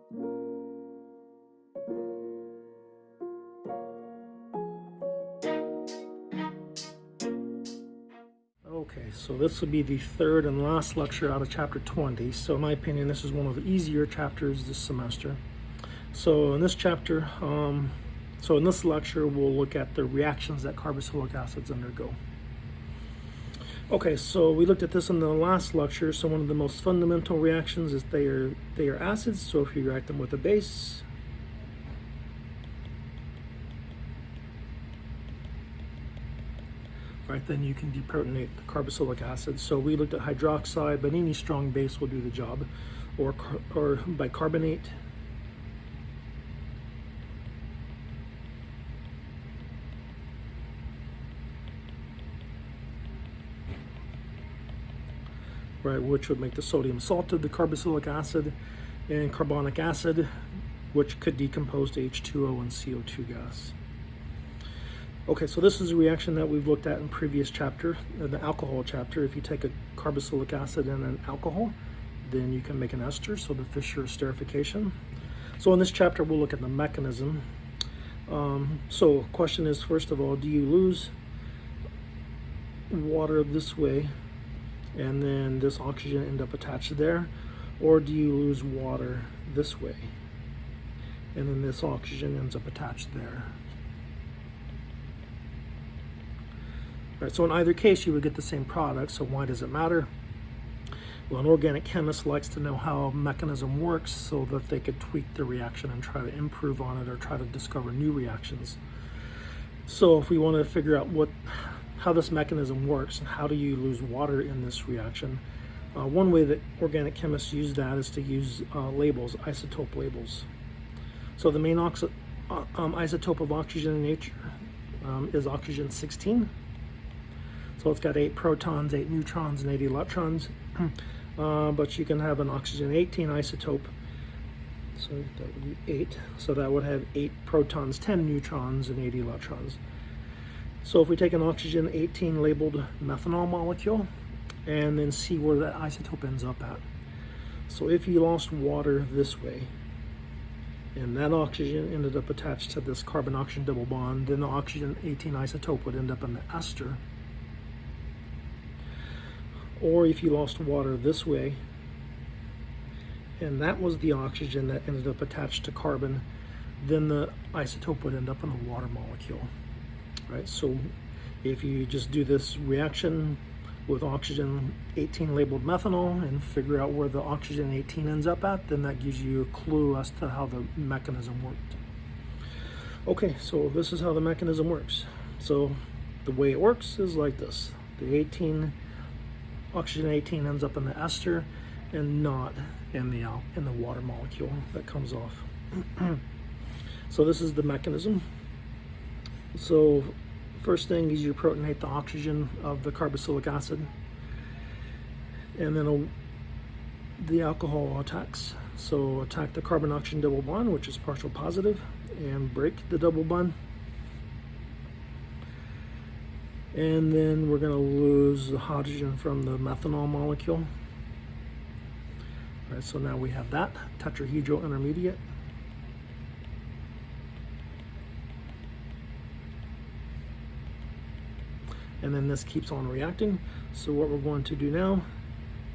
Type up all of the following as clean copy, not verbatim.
Okay, so this will be the third and last lecture out of chapter 20. So in my opinion, this is one of the easier chapters this semester. So in this chapter, in this lecture, we'll look at the reactions that carboxylic acids undergo. Okay, so we looked at this in the last lecture. So one of the most fundamental reactions is they are acids. So if you react them with a base, right, then you can deprotonate the carboxylic acid. So we looked at hydroxide, but any strong base will do the job, or bicarbonate. Right, which would make the sodium salt of the carboxylic acid, and carbonic acid, which could decompose to H2O and CO2 gas. Okay, so this is a reaction that we've looked at in previous chapter, the alcohol chapter. If you take a carboxylic acid and an alcohol, then you can make an ester, so the Fischer esterification. So in this chapter, we'll look at the mechanism. So question is, first of all, do you lose water this way and then this oxygen end up attached there, or do you lose water this way and then this oxygen ends up attached there? Right, so in either case you would get the same product, so why does it matter? Well, an organic chemist likes to know how a mechanism works so that they could tweak the reaction and try to improve on it or try to discover new reactions. So if we want to figure out how this mechanism works and how do you lose water in this reaction, one way that organic chemists use that is to use labels, isotope labels. So the main isotope of oxygen in nature is oxygen 16. So it's got 8 protons, 8 neutrons, and 8 electrons. But you can have an oxygen 18 isotope. So that would be 8. So that would have 8 protons, 10 neutrons, and 8 electrons. So if we take an oxygen 18 labeled methanol molecule and then see where that isotope ends up at. So if you lost water this way and that oxygen ended up attached to this carbon-oxygen double bond, then the oxygen 18 isotope would end up in the ester. Or if you lost water this way and that was the oxygen that ended up attached to carbon, then the isotope would end up in the water molecule. Right, so if you just do this reaction with oxygen 18 labeled methanol and figure out where the oxygen 18 ends up at, then that gives you a clue as to how the mechanism worked. Okay, so this is how the mechanism works. So the way it works is like this. The oxygen 18 ends up in the ester and not in the water molecule that comes off. So this is the mechanism. So first thing is you protonate the oxygen of the carboxylic acid, and then the alcohol attacks. So attack the carbon-oxygen double bond, which is partial positive, and break the double bond. And then we're going to lose the hydrogen from the methanol molecule. All right, so now we have that tetrahedral intermediate. And then this keeps on reacting. So what we're going to do now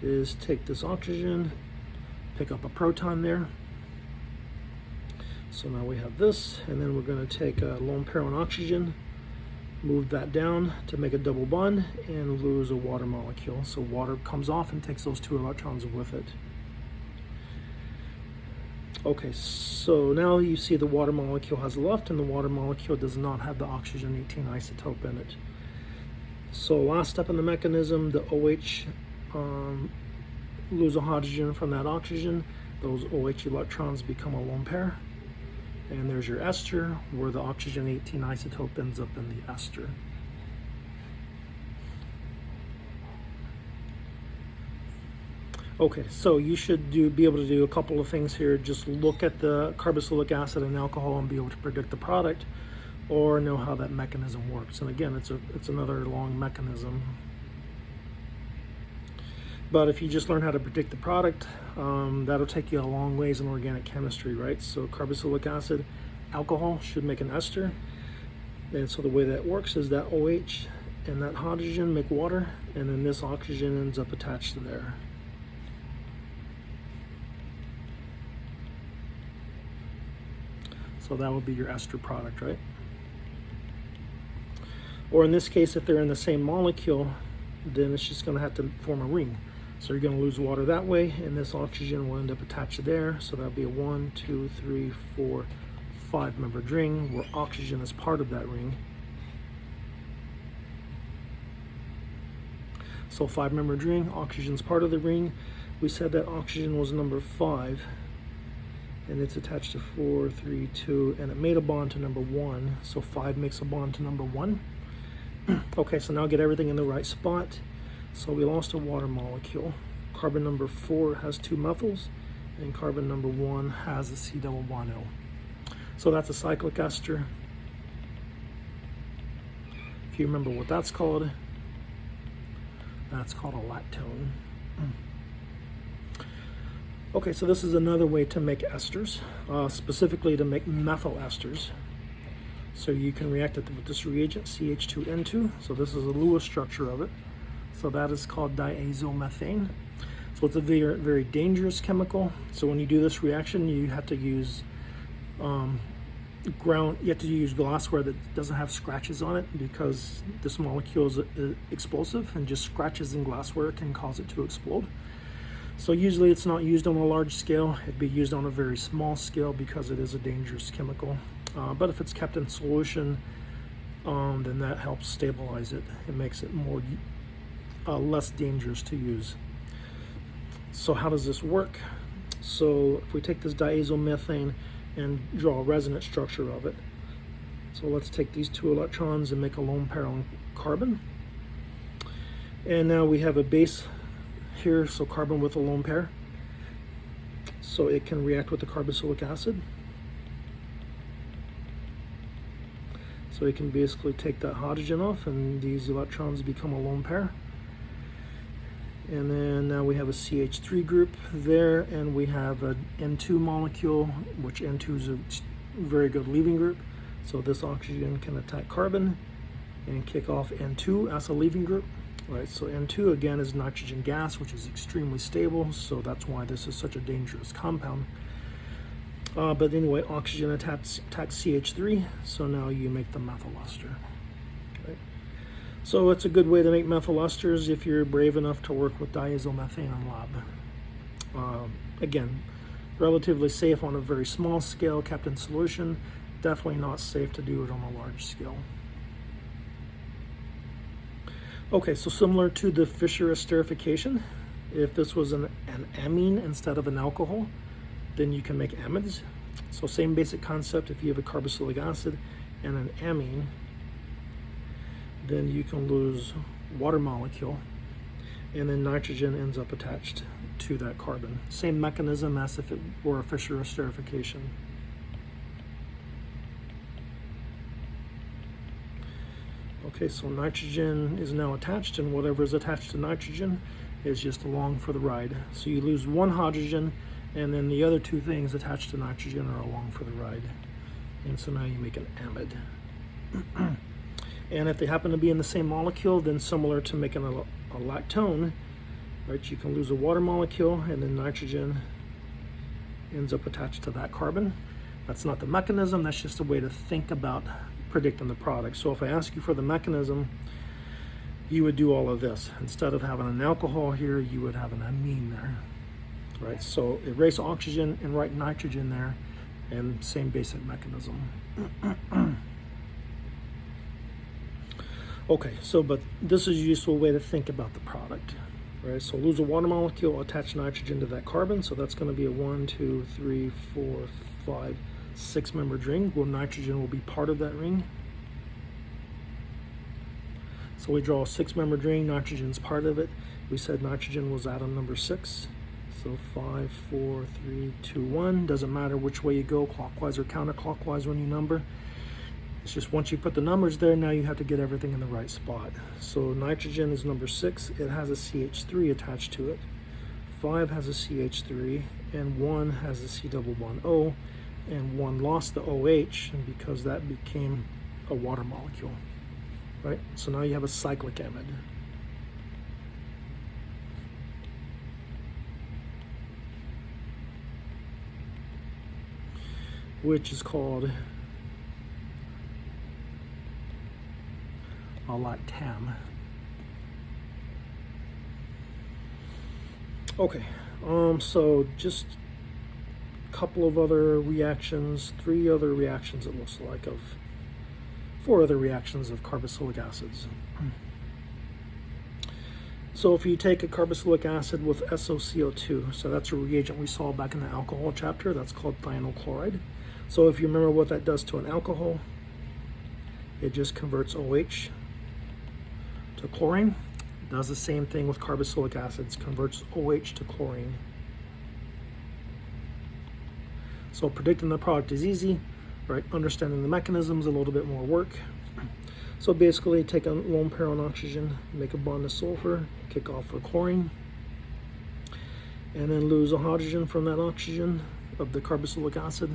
is take this oxygen, pick up a proton there. So now we have this, and then we're going to take a lone pair on oxygen, move that down to make a double bond, and lose a water molecule. So water comes off and takes those 2 electrons with it. Okay, so now you see the water molecule has left, and the water molecule does not have the oxygen 18 isotope in it. So last step in the mechanism, the OH lose a hydrogen from that oxygen. Those OH electrons become a lone pair. And there's your ester, where the oxygen 18 isotope ends up in the ester. Okay, so you should be able to do a couple of things here. Just look at the carboxylic acid and alcohol and be able to predict the product, or know how that mechanism works. And again, it's another long mechanism. But if you just learn how to predict the product, that'll take you a long ways in organic chemistry, right? So carboxylic acid, alcohol should make an ester. And so the way that works is that OH and that hydrogen make water, and then this oxygen ends up attached to there. So that would be your ester product, right? Or in this case, if they're in the same molecule, then it's just going to have to form a ring. So you're going to lose water that way, and this oxygen will end up attached to there. So that'll be a 1, 2, 3, 4, 5-membered ring where oxygen is part of that ring. So 5-membered ring, oxygen's part of the ring. We said that oxygen was number 5, and it's attached to 4, 3, 2, and it made a bond to number 1. So 5 makes a bond to number 1. Okay, so now get everything in the right spot. So we lost a water molecule. Carbon number 4 has 2 methyls, and carbon number 1 has a C double bond O. So that's a cyclic ester. If you remember what that's called a lactone. Okay, so this is another way to make esters, specifically to make methyl esters. So you can react it with this reagent, CH2N2. So this is a Lewis structure of it. So that is called diazomethane. So it's a very, very dangerous chemical. So when you do this reaction, you have to use glassware that doesn't have scratches on it, because this molecule is explosive, and just scratches in glassware can cause it to explode. So usually it's not used on a large scale. It'd be used on a very small scale because it is a dangerous chemical. But if it's kept in solution, then that helps stabilize it. It makes it more less dangerous to use. So how does this work? So if we take this diazomethane and draw a resonance structure of it. So let's take these 2 electrons and make a lone pair on carbon. And now we have a base here, so carbon with a lone pair. So it can react with the carboxylic acid. So it can basically take that hydrogen off, and these electrons become a lone pair. And then now we have a CH3 group there, and we have an N2 molecule, which N2 is a very good leaving group. So this oxygen can attack carbon and kick off N2 as a leaving group. Right, so N2 again is nitrogen gas, which is extremely stable, so that's why this is such a dangerous compound. But anyway, oxygen attacks CH3, so now you make the methyl ester. Right? So it's a good way to make methyl esters if you're brave enough to work with diazomethane in lab. Again, relatively safe on a very small scale, kept in solution. Definitely not safe to do it on a large scale. Okay, so similar to the Fischer esterification, if this was an amine instead of an alcohol, then you can make amides. So same basic concept. If you have a carboxylic acid and an amine, then you can lose water molecule, and then nitrogen ends up attached to that carbon. Same mechanism as if it were a Fischer esterification. Okay, so nitrogen is now attached, and whatever is attached to nitrogen is just along for the ride. So you lose one hydrogen, and then the other 2 things attached to nitrogen are along for the ride. And so now you make an amide. And if they happen to be in the same molecule, then similar to making a lactone, right, you can lose a water molecule, and then nitrogen ends up attached to that carbon. That's not the mechanism, that's just a way to think about predicting the product. So if I ask you for the mechanism, you would do all of this. Instead of having an alcohol here, you would have an amine there, right? So erase oxygen and write nitrogen there, and same basic mechanism. Okay, so but this is a useful way to think about the product, right? So lose a water molecule, attach nitrogen to that carbon, so that's going to be a 1, 2, 3, 4, 5, 6-membered ring, where nitrogen will be part of that ring. So we draw a 6-membered ring, nitrogen's part of it. We said nitrogen was atom number 6. So 5, 4, 3, 2, 1. Doesn't matter which way you go, clockwise or counterclockwise when you number. It's just once you put the numbers there, now you have to get everything in the right spot. So nitrogen is number 6. It has a CH3 attached to it. 5 has a CH3, and 1 has a C double bond O, and 1 lost the OH, and because that became a water molecule, right? So now you have a cyclic amide. Which is called a lactam. Okay, so just a couple of other reactions, 3 other reactions it looks like, of 4 other reactions of carboxylic acids. So if you take a carboxylic acid with SOCO2, so that's a reagent we saw back in the alcohol chapter, that's called thionyl chloride. So if you remember what that does to an alcohol, it just converts OH to chlorine. It does the same thing with carboxylic acids, converts OH to chlorine. So predicting the product is easy, right? Understanding the mechanisms, a little bit more work. So basically take a lone pair on oxygen, make a bond to sulfur, kick off for chlorine, and then lose a hydrogen from that oxygen of the carboxylic acid.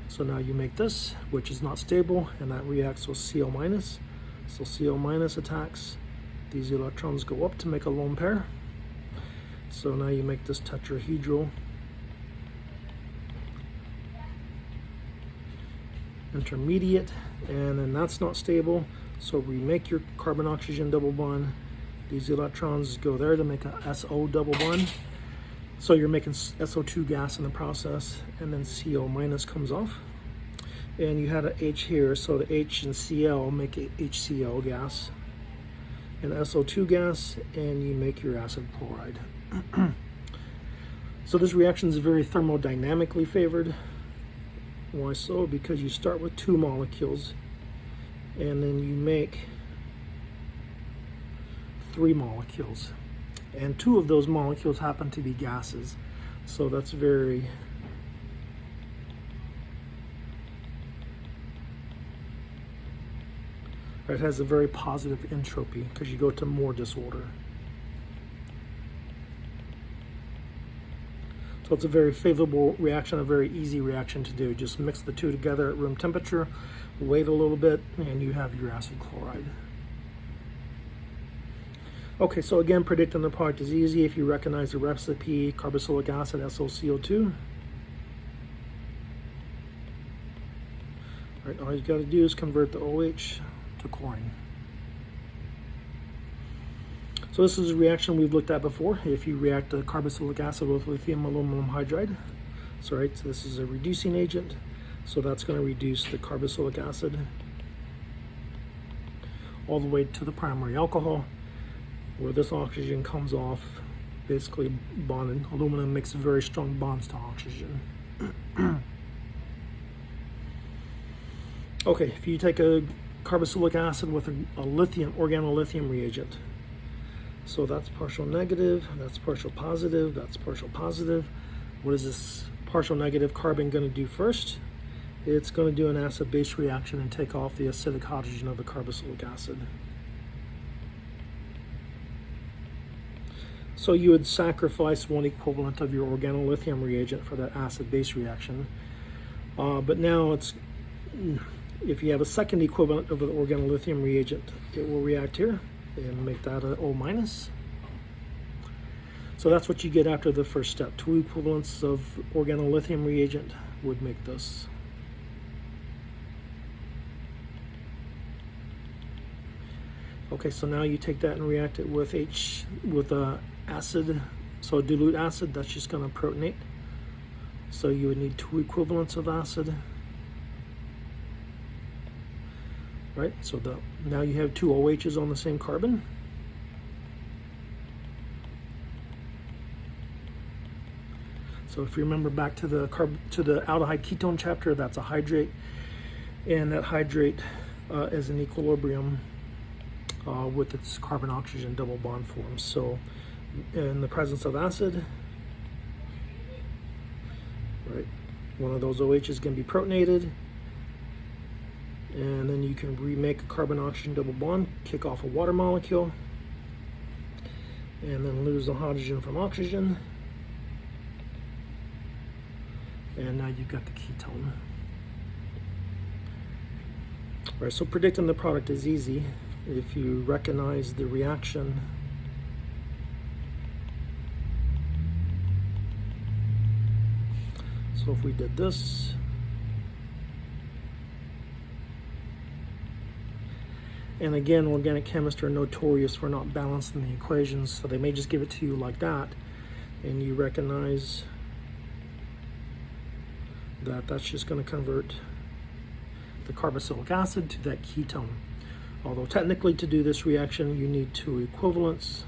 So now you make this, which is not stable, and that reacts with CO minus. So CO minus attacks. These electrons go up to make a lone pair. So now you make this tetrahedral intermediate, and then that's not stable. So remake your carbon oxygen double bond. These electrons go there to make a SO double bond. So you're making SO2 gas in the process, and then CO minus comes off. And you had an H here, so the H and Cl make a HCl gas, and SO2 gas, and you make your acid chloride. So this reaction is very thermodynamically favored. Why so? Because you start with 2 molecules, and then you make 3 molecules. And 2 of those molecules happen to be gases. So that's very it has a very positive entropy because you go to more disorder. So it's a very favorable reaction, a very easy reaction to do. Just mix the 2 together at room temperature, wait a little bit, and you have your acid chloride. Okay, so again, predicting the product is easy if you recognize the recipe: carboxylic acid, SOCO2. All right, all you got to do is convert the OH to chlorine. So this is a reaction we've looked at before. If you react a carboxylic acid with lithium aluminum hydride, so this is a reducing agent, so that's going to reduce the carboxylic acid all the way to the primary alcohol, where this oxygen comes off, basically bonded. Aluminum makes very strong bonds to oxygen. Okay, if you take a carboxylic acid with a lithium, organolithium reagent, so that's partial negative, that's partial positive, that's partial positive. What is this partial negative carbon going to do first? It's going to do an acid-base reaction and take off the acidic hydrogen of the carboxylic acid. So you would sacrifice 1 equivalent of your organolithium reagent for that acid-base reaction. But now if you have a second equivalent of the organolithium reagent, it will react here and make that a O minus. So that's what you get after the first step. 2 equivalents of organolithium reagent would make this. Okay, so now you take that and react it with acid, so a dilute acid, that's just going to protonate. So you would need 2 equivalents of acid. Right, so now you have 2 OHs on the same carbon. So if you remember back to the aldehyde ketone chapter, that's a hydrate, and that hydrate is in equilibrium with its carbon oxygen double bond form. So in the presence of acid, right, one of those OHs is going to be protonated, And then you can remake a carbon-oxygen double bond, kick off a water molecule, and then lose the hydrogen from oxygen. And now you've got the ketone. All right, so predicting the product is easy if you recognize the reaction. So if we did this, and again, organic chemists are notorious for not balancing the equations, so they may just give it to you like that, and you recognize that that's just going to convert the carboxylic acid to that ketone. Although technically to do this reaction you need two equivalents,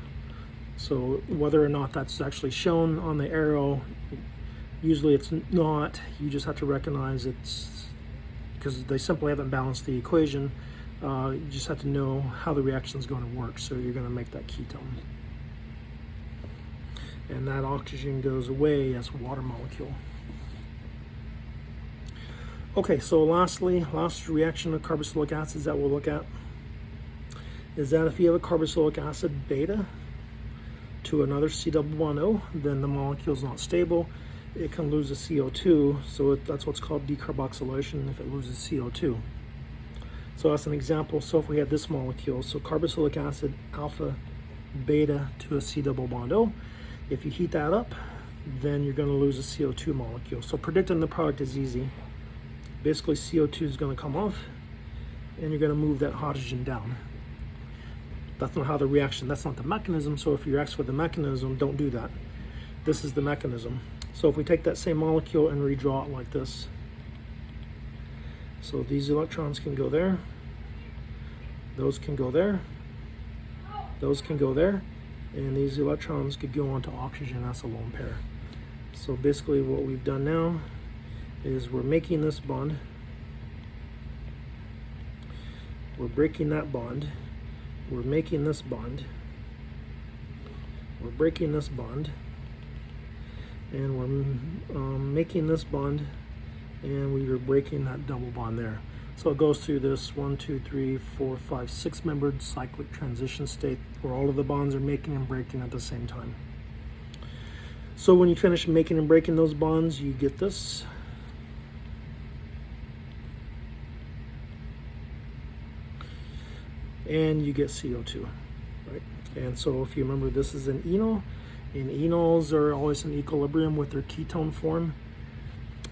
so whether or not that's actually shown on the arrow, usually it's not. You just have to recognize it's because they simply haven't balanced the equation. You just have to know how the reaction is going to work, so you're going to make that ketone. And that oxygen goes away as a water molecule. Okay, so last reaction of carboxylic acids that we'll look at is that if you have a carboxylic acid beta to another C double bond O, then the molecule is not stable. It can lose the CO2, so that's what's called decarboxylation if it loses CO2. So that's an example. So if we had this molecule, so carboxylic acid alpha beta to a C double bond O, if you heat that up, then you're going to lose a CO2 molecule. So predicting the product is easy. Basically CO2 is going to come off and you're going to move that hydrogen down. That's not how the reaction, that's not the mechanism. So if you're asked for the mechanism, don't do that. This is the mechanism. So if we take that same molecule and redraw it like this, so these electrons can go there, those can go there, those can go there, and these electrons could go onto oxygen as a lone pair. So basically what we've done now is we're making this bond, we're breaking that bond, we're making this bond, we're breaking this bond, and we're making this bond, and we are breaking that double bond there. So it goes through this 1, 2, 3, 4, 5, 6-membered cyclic transition state where all of the bonds are making and breaking at the same time. So when you finish making and breaking those bonds, you get this. And you get CO2, right? And so if you remember, this is an enol, and enols are always in equilibrium with their ketone form.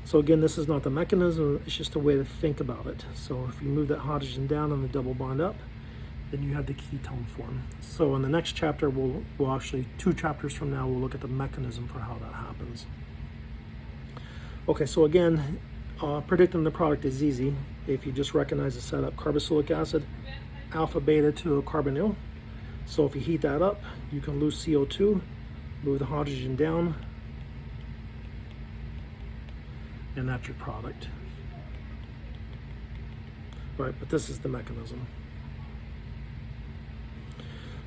So again, this is not the mechanism, it's just a way to think about it. So if you move that hydrogen down and the double bond up, then you have the ketone form. So in the next chapter, we'll actually, 2 chapters from now, we'll look at the mechanism for how that happens. Okay, so again, predicting the product is easy. If you just recognize the setup, carboxylic acid, alpha beta to a carbonyl. So if you heat that up, you can lose CO2, move the hydrogen down, and that's your product. Right, but this is the mechanism.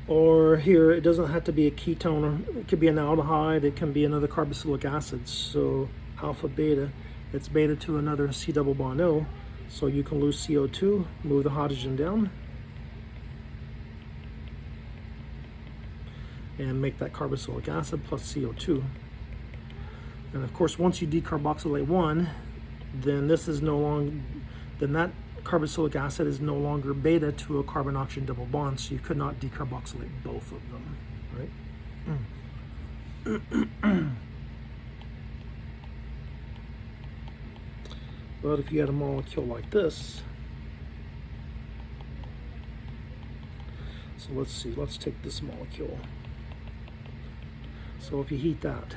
Or here, it doesn't have to be a ketone, or it could be an aldehyde, it can be another carboxylic acid. So alpha beta, it's beta to another C double bond O, so you can lose CO2, move the hydrogen down, and make that carboxylic acid plus CO2. And of course, once you decarboxylate one, then this is no longer, then that carboxylic acid is no longer beta to a carbon-oxygen double bond, so you could not decarboxylate both of them, right? But if you had a molecule like this, so let's see, let's take this molecule. So if you heat that,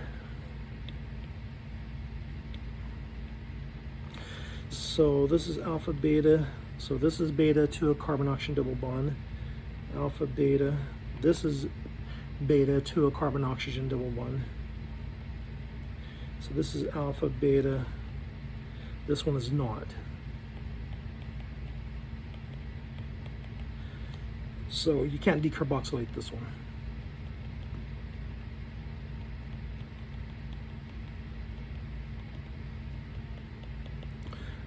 so this is alpha beta, so this is beta to a carbon-oxygen double bond, alpha beta, this is beta to a carbon-oxygen double bond, so this is alpha beta, this one is not. So you can't decarboxylate this one.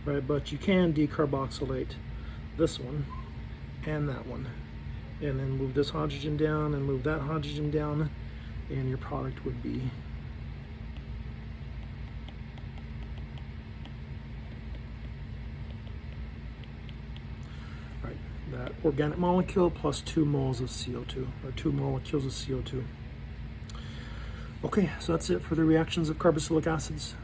Right, but you can decarboxylate this one and that one, and then move this hydrogen down and move that hydrogen down, and your product would be right, that organic molecule plus 2 moles of CO2, or 2 molecules of CO2. Okay, so that's it for the reactions of carboxylic acids.